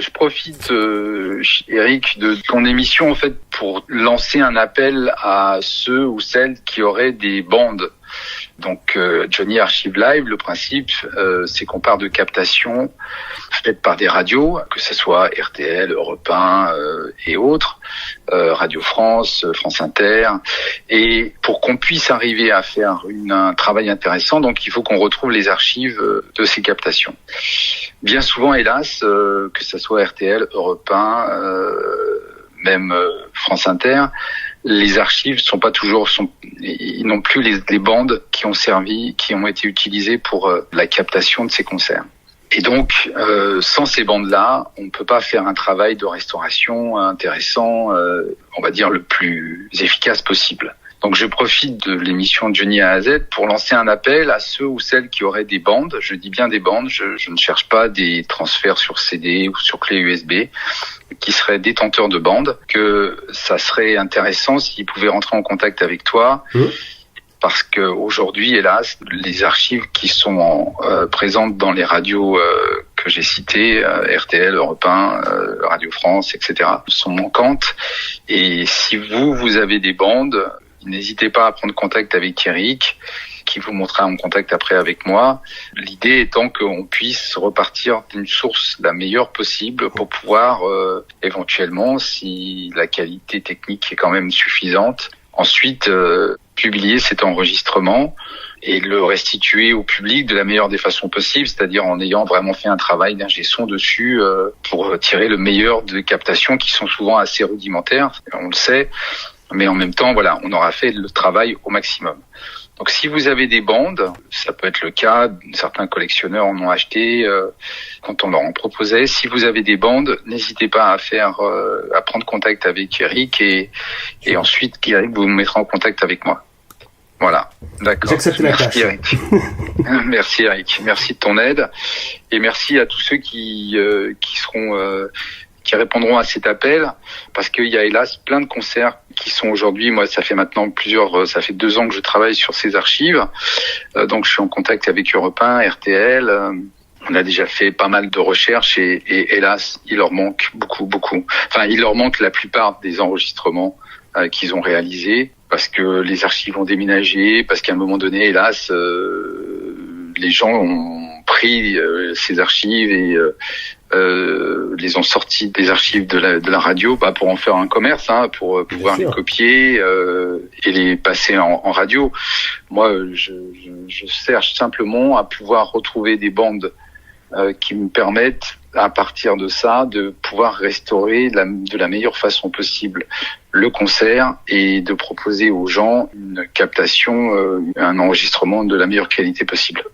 Je profite, Eric, de ton émission en fait pour lancer un appel à ceux ou celles qui auraient des bandes. Donc Johnny Archive Live, le principe, c'est qu'on part de captations faites par des radios, que ce soit RTL, Europe 1 et autres, Radio France, France Inter, et pour qu'on puisse arriver à faire un travail intéressant, donc il faut qu'on retrouve les archives de ces captations. Bien souvent, hélas, que ce soit RTL, Europe 1, même France Inter, les archives ils n'ont plus les bandes qui ont été utilisées pour la captation de ces concerts. Et donc, sans ces bandes-là, on ne peut pas faire un travail de restauration intéressant, on va dire le plus efficace possible. Donc, je profite de l'émission de Johnny A à Z pour lancer un appel à ceux ou celles qui auraient des bandes. Je dis bien des bandes, je ne cherche pas des transferts sur CD ou sur clé USB, qui seraient détenteurs de bandes, que ça serait intéressant s'ils pouvaient rentrer en contact avec toi. Parce que aujourd'hui, hélas, les archives qui sont présentes dans les radios que j'ai citées, RTL, Europe 1, Radio France, etc., sont manquantes. Et si vous avez des bandes, n'hésitez pas à prendre contact avec Eric, qui vous mettra en contact après avec moi. L'idée étant qu'on puisse repartir d'une source la meilleure possible pour pouvoir, éventuellement, si la qualité technique est quand même suffisante, ensuite publier cet enregistrement et le restituer au public de la meilleure des façons possibles, c'est-à-dire en ayant vraiment fait un travail d'ingé son dessus pour tirer le meilleur de captations qui sont souvent assez rudimentaires, on le sait, mais en même temps, voilà, on aura fait le travail au maximum. Donc si vous avez des bandes, ça peut être le cas, certains collectionneurs en ont acheté quand on leur en proposait. Si vous avez des bandes, n'hésitez pas à prendre contact avec Eric et ensuite Eric vous mettra en contact avec moi. Voilà, d'accord. J'accepte la tâche. Merci Eric. Merci Eric, merci de ton aide et merci à tous ceux qui répondront à cet appel, parce qu'il y a hélas plein de concerts qui sont aujourd'hui, moi ça fait 2 ans que je travaille sur ces archives, donc je suis en contact avec Europe 1, RTL, on a déjà fait pas mal de recherches et hélas il leur manque beaucoup, enfin il leur manque la plupart des enregistrements qu'ils ont réalisés, parce que les archives ont déménagé, parce qu'à un moment donné, hélas, les gens ont pris ces archives et les ont sortis des archives de la radio pour en faire un commerce, pour pouvoir les copier et les passer en radio. Moi, je cherche simplement à pouvoir retrouver des bandes qui me permettent, à partir de ça, de pouvoir restaurer de la meilleure façon possible le concert et de proposer aux gens une captation, un enregistrement de la meilleure qualité possible.